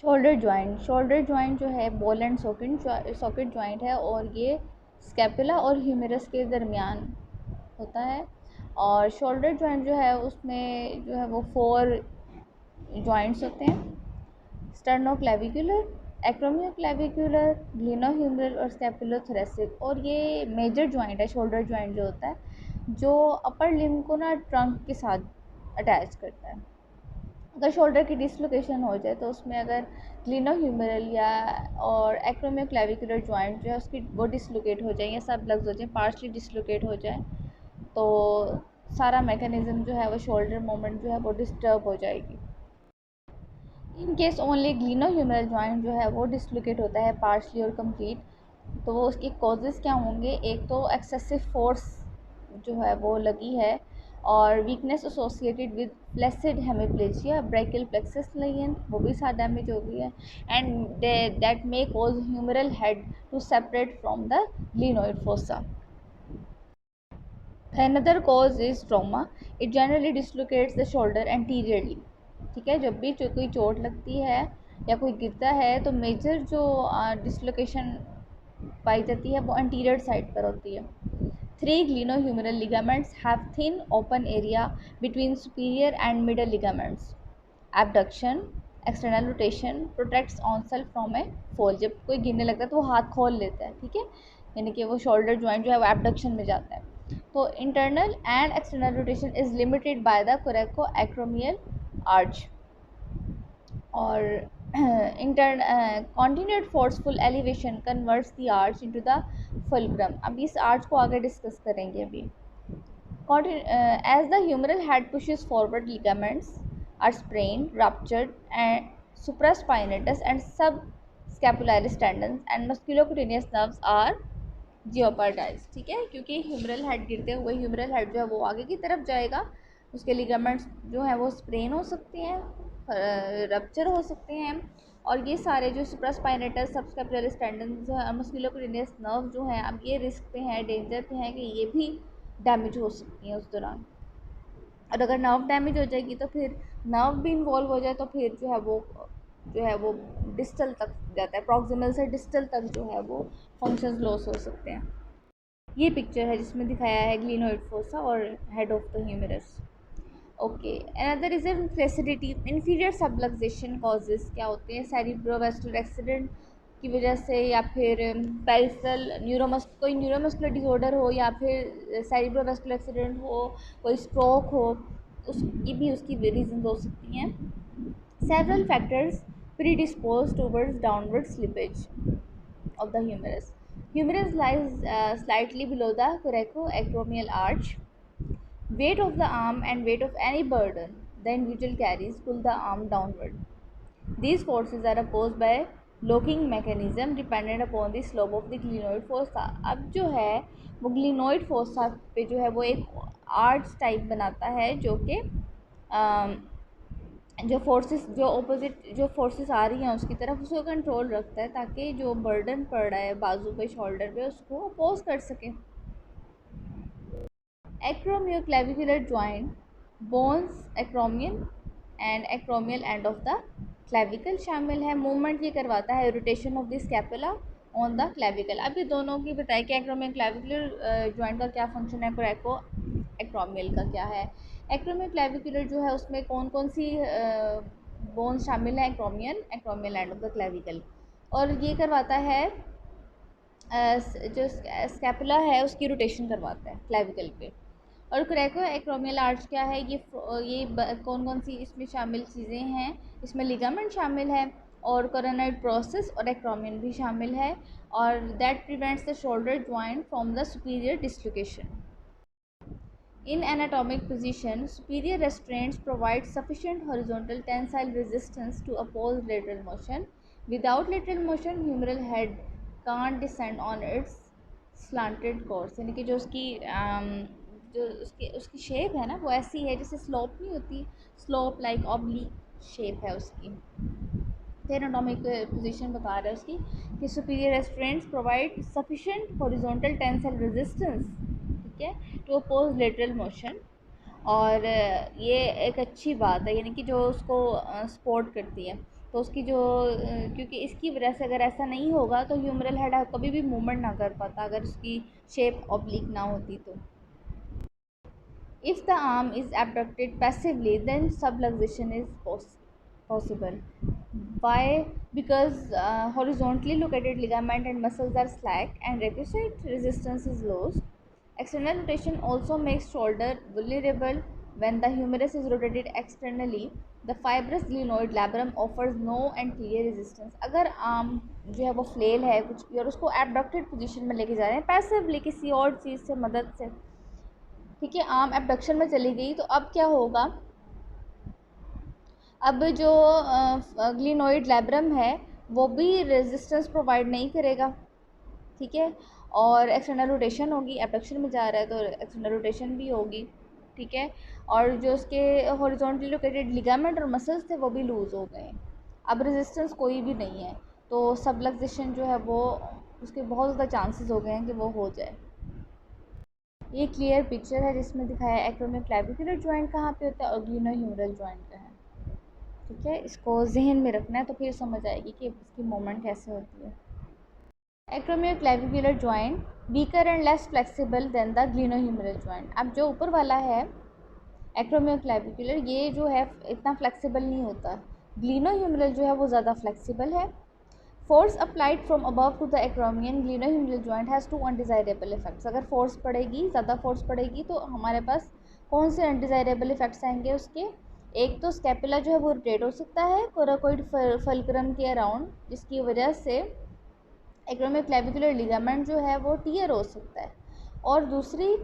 Shoulder joint जो है ball and socket joint है, और ये स्कैपुला और ह्यूमरस के दरमियान होता है। और शोल्डर जॉइंट जो है उसमें जो है वो 4 जॉइंट्स होते हैं, स्टर्नोक्लेविकुलर, एक्रोमियोक्लेविकुलर, ग्लिनोह्यूमरल और स्कैपुलोथोरैसिक। और ये मेजर जॉइंट है शोल्डर जॉइंट जो होता है, जो अपर लिम्ब को ना ट्रंक के साथ अटैच करता है। अगर शोल्डर की डिसलोकेशन हो जाए तो उसमें अगर ग्लिनोह्यूमरल या और एक्रोमियोक्लेविकुलर जॉइंट जो है उसकी वो डिसलोकेट हो जाए या सब लग्स हो जाए, पार्शली डिसलोकेट हो जाए, तो सारा मैकेनिज्म जो है वो शोल्डर मूवमेंट जो है वो डिस्टर्ब हो जाएगी। In case only glenohumeral joint जो है वो डिसलोकेट होता है पार्शली और कंप्लीट, तो वो उसके कॉजेज़ क्या होंगे? एक तो एक्सेसिव फोर्स जो है वो लगी है, और weakness associated with flaccid hemiplegia, brachial plexus ligament वो भी साथ डैमेज हो गई है, and that may cause humeral head to separate from the glenoid fossa. Another cause is trauma. It generally dislocates the shoulder anteriorly. ठीक है, जब भी कोई चोट लगती है या कोई गिरता है तो मेजर जो डिसलोकेशन पाई जाती है वो एंटीरियर साइड पर होती है। 3 glenohumeral ligaments have thin open area between superior and middle ligaments. Abduction, external rotation protects oneself from a fall. जब कोई गिरने लगता है तो वो हाथ खोल लेता है, ठीक है, यानी कि वो शोल्डर जॉइंट जो है वो एबडक्शन में जाता है। तो internal and external rotation is limited by the कोरेको acromial arch, और continued forceful elevation converts the arch into the fulcrum. अब इस आर्च को आगे डिस्कस करेंगे अभी। As the humeral head pushes forward, ligaments are sprained, ruptured, and supraspinatus and subscapularis tendons and musculocutaneous nerves are jeopardise. ठीक है, क्योंकि humeral head गिरते हुए ह्यूमरल हेड जो है वो आगे की तरफ जाएगा, उसके लिगामेंट्स जो हैं वो स्प्रेन हो सकते हैं, रप्चर हो सकते हैं, और ये सारे जो सुप्रास्पाइनेटस सबस्कैपुलरिस टेंडन्स जो है मस्कुलोक्यूटेनियस नर्व जो हैं, अब ये रिस्क पे हैं, डेंजर पे हैं कि ये भी डैमेज हो सकती हैं उस दौरान। और अगर नर्व डैमेज हो जाएगी तो फिर नर्व भी इन्वॉल्व हो जाए तो फिर जो है वो डिस्टल तक जाता है, प्रॉक्सिमल से डिस्टल तक जो है वो फंक्शंस लॉस हो सकते हैं। ये पिक्चर है जिसमें दिखाया है ग्लिनोइड फोसा और head of the humerus. Okay, another is flaccidity. Inferior subluxation causes क्या होते हैं? सेरिब्रोवैस्कुलर एक्सीडेंट की वजह से, या फिर पेरिफेरल कोई न्यूरोमस्कुलर डिसऑर्डर हो, या फिर सेरिब्रोवैस्कुलर एक्सीडेंट हो, कोई स्ट्रोक हो, उसकी भी उसकी रीजन हो सकती हैं। Several factors predispose towards downward slippage of the humerus. Humerus lies slightly below the coracoacromial arch. Weight of the arm and weight of any burden the individual carries pull the arm downward. These forces are opposed by locking mechanism dependent upon the slope of the glenoid fossa. अब जो है वो glenoid fossa पे जो है वो एक arch type बनाता है, जो कि जो फोर्सेस जो ऑपोजिट जो फोर्सेस आ रही हैं उसकी तरफ उसको कंट्रोल रखता है, ताकि जो बर्डन पड़ रहा है बाजू पे शोल्डर पे उसको अपोज कर सके। Acromioclavicular joint bones acromion and acromial end of the clavicle शामिल है। मूवमेंट ये करवाता है rotation of the scapula on the clavicle. अब ये दोनों की बताया कि एक्रोमियोक्लेविकुलर जॉइंट का क्या फंक्शन है, कोरेको एक्रोमियल का क्या है। एक्रोमियोक्लेविकुलर जो है उसमें कौन कौन सी बोन्स शामिल हैं? Acromial end of the clavicle, और ये करवाता है जो स्कैपुला है उसकी रोटेशन करवाता है क्लेविकल पे। और कोरेको एक्रोमियल आर्च क्या है? ये कौन कौन सी इसमें शामिल चीज़ें हैं? इसमें लिगामेंट शामिल है, और कोरोनॉइड प्रोसेस और एक्रोमियन भी शामिल है, और that prevents the shoulder joint from the superior dislocation. In anatomic position, superior restraints provide sufficient horizontal tensile resistance to oppose lateral motion. Without lateral motion, humeral head can't descend on its slanted course. यानी कि जो उसकी shape है ना वो ऐसी है जैसे स्लोप नहीं होती, स्लोप लाइक ऑब्लिक शेप है उसकी। एनाटॉमिक पोजीशन बता रहा है उसकी कि superior restraints provide sufficient horizontal tensile resistance, ठीक है, टू अपोज लेटरल मोशन। और ये एक अच्छी बात है, यानी कि जो उसको सपोर्ट करती है। तो उसकी जो क्योंकि इसकी वजह से अगर ऐसा नहीं होगा तो ह्यूमरल हेड कभी भी मूवमेंट ना कर पाता अगर उसकी शेप ऑब्लिक ना होती तो. If the arm is abducted passively, then subluxation is possible. Why? Because horizontally located ligament and muscles are slack and requisite resistance is lost. External rotation also makes shoulder vulnerable. When the humerus is rotated externally, the fibrous glenoid labrum offers no anterior resistance. अगर arm जो है वो flail है कुछ भी और उसको abducted position में लेके जा रहे हैं पैसिवली किसी और चीज़ से मदद से, ठीक है, आर्म एबडक्शन में चली गई, तो अब क्या होगा, अब जो ग्लिनोइड लैब्रम है वो भी रेजिस्टेंस प्रोवाइड नहीं करेगा, ठीक है, और एक्सटर्नल रोटेशन होगी, एबडक्शन में जा रहा है तो एक्सटर्नल रोटेशन भी होगी, ठीक है, और जो उसके हॉरिजॉन्टली लोकेटेड लिगामेंट और मसल्स थे वो भी लूज़ हो गए, अब रेजिस्टेंस कोई भी नहीं है, तो सबलक्सेशन जो है वो उसके बहुत ज़्यादा चांसेस हो गए हैं कि वो हो जाए. ये क्लियर पिक्चर है जिसमें दिखाया है एक्रोमियोक्लेविकुलर जॉइंट कहाँ पे होता है और ग्लिनोह्यूमरल जॉइंट का है, ठीक है, इसको जहन में रखना है तो फिर समझ आएगी कि इसकी मूवमेंट कैसे होती है. Acromioclavicular joint weaker and less flexible than the glenohumeral joint. अब जो ऊपर वाला है एक्रोमियोक्लेविकुलर ये जो है इतना फ्लेक्सिबल नहीं होता, ग्लिनोह्यूमरल जो है वो ज़्यादा फ्लेक्सिबल है. Force applied from above to the acromion glenohumeral joint has two undesirable effects. अगर फोर्स पड़ेगी, ज़्यादा फोर्स पड़ेगी तो हमारे पास कौन से अनडिज़ायरेबल इफेक्ट्स आएंगे उसके, एक तो स्कैपुला जो है वो रोटेट हो सकता है कोराकोइड फल्क्रम के अराउंड, जिसकी वजह से एक्रोमियोक्लेविकुलर लिगामेंट जो है वो टियर हो सकता है, और दूसरी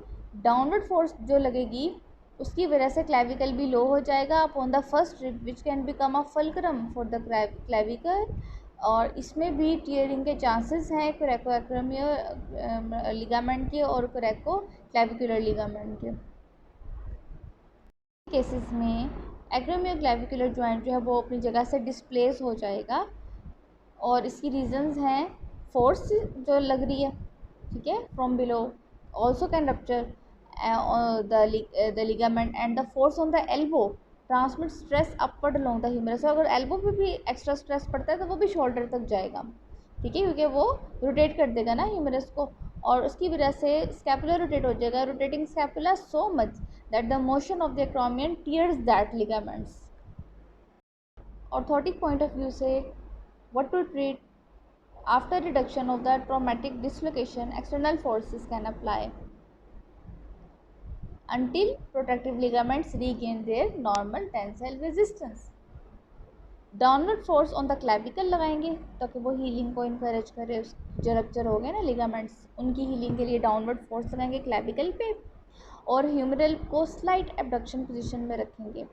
डाउनवर्ड फोर्स जो लगेगी उसकी वजह से क्लेविकल भी लो हो जाएगा upon the first rib which can become a fulcrum for the clavicle, और इसमें भी टीयरिंग के चांसेस हैं कोरेको एक्रोमियो लिगामेंट के और कोरेको क्लेविकुलर लिगामेंट के. केसेस में एक्रोमियोक्लेविकुलर जॉइंट जो है वो अपनी जगह से डिस्प्लेस हो जाएगा, और इसकी रीजंस हैं फोर्स जो लग रही है, ठीक है, from below also can rupture the ligament and the force on the elbow transmit stress upward along the humerus. अगर एल्बो पे भी एक्स्ट्रा स्ट्रेस पड़ता है तो वो भी शोल्डर तक जाएगा, ठीक है, क्योंकि वो रोटेट कर देगा ना ह्यूमरस को, और उसकी वजह से स्कैपुला रोटेट हो जाएगा, rotating scapula so much that the motion of the acromion tears that ligaments. Orthotic point of view से what to treat after reduction of the traumatic dislocation, external forces can apply until protective ligaments regain their normal tensile resistance. Downward force on the clavicle लगाएंगे ताकि वो healing को encourage करे, उस जो rupture हो गए ना लिगामेंट्स उनकी हीलिंग के लिए डाउनवर्ड फोर्स लगाएंगे क्लेविकल पे, और ह्यूमरल को स्लाइट एबडक्शन पोजीशन में रखेंगे.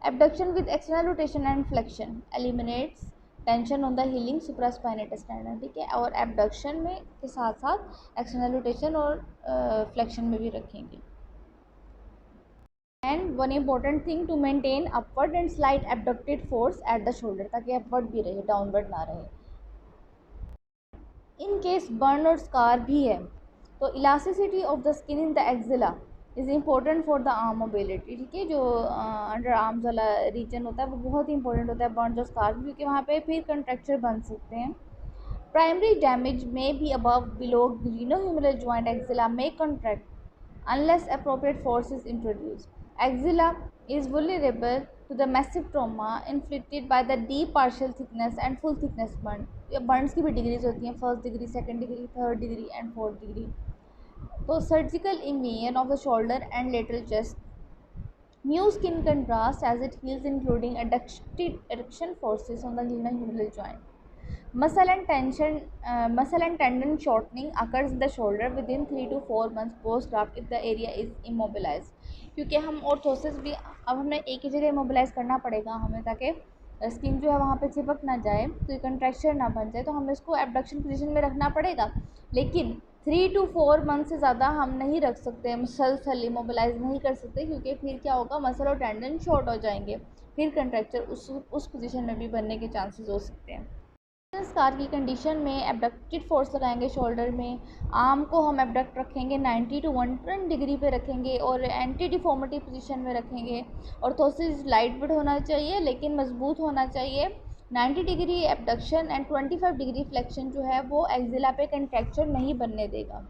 Abduction with external rotation and flexion eliminates tension on the healing supraspinatus tendon, ठीक है, और abduction में के साथ साथ external rotation और flexion में भी रखेंगे. And one important thing to maintain upward and slight abducted force at the shoulder ताकि upward भी रहे, downward ना रहे. In case burn और scar भी है तो elasticity of the skin in the axilla is important for the arm mobility, ठीक है, जो अंडर आर्म्स वाला रीजन होता है वो बहुत ही इंपॉर्टेंट होता है बर्न और स्कार, क्योंकि वहाँ पे फिर कंट्रैक्चर बन सकते हैं. प्राइमरी डैमेज में भी above below glenohumeral joint axilla में contract unless appropriate force is introduced. Axilla is vulnerable to the massive trauma inflicted by the deep partial thickness and full thickness burn. Burns की भी degrees होती हैं, first degree, second degree, third degree and fourth degree. तो surgical imagine of the shoulder and lateral chest. New skin contrast as it heals including adduction forces on the glenohumeral joint. Muscle and tendon shortening occurs in the shoulder within 3 to 4 months post graft if the area is immobilized. क्योंकि हम orthosis भी अब हमें एक ही जगह immobilise करना पड़ेगा हमें, ताकि स्किन जो है वहाँ पे चिपक ना जाए, तो कंट्रैक्चर ना बन जाए, तो हमें इसको एबडक्शन पोजीशन में रखना पड़ेगा. लेकिन 3 to 4 मंथ से ज़्यादा हम नहीं रख सकते, मसल इमोबिलाइज नहीं कर सकते, क्योंकि फिर क्या होगा, मसल और टेंडन शॉर्ट हो जाएंगे, फिर कंट्रैक्चर उस पोजीशन में भी बनने के चांसेस हो सकते हैं. स्कार की कंडीशन में एबडक्टेड फोर्स लगाएंगे शोल्डर में। आर्म को हम एबडक्ट रखेंगे 90 टू 110 डिग्री पे रखेंगे और एंटी डिफॉर्मिटी पोजीशन में रखेंगे। ऑर्थोसिस लाइट वेट होना चाहिए लेकिन मजबूत होना चाहिए। 90 degree abduction and 25 degree flexion जो है वो एक्सिला पे कंट्रैक्चर नहीं बनने देगा।